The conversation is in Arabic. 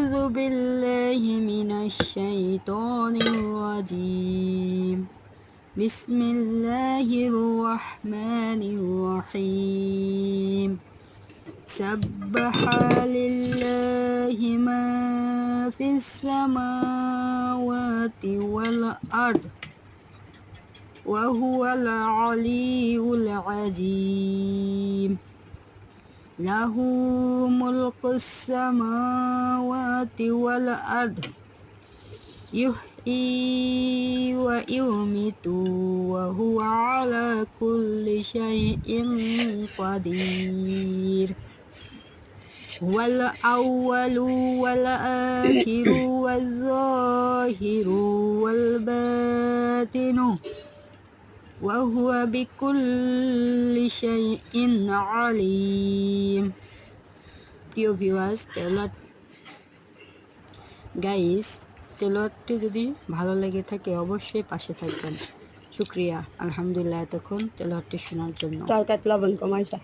أعوذ بالله من الشيطان الرجيم بسم الله الرحمن الرحيم سبح لله ما في السماوات والأرض وهو العلي العظيم له ملك السماوات والأرض يحيي ويميت وهو على كل شيء قدير هو الأول والآخر والظاهر والباطن وهو بكل شيء عليم প্রিয় viewers guys তেলাওয়াতটি যদি ভালো লেগে থাকে অবশ্যই পাশে থাকবেন। শুকরিয়া, আলহামদুলিল্লাহ এতক্ষণ তেলাওয়াতটি শোনার জন্য। তরকারি লবণ কমাইছে।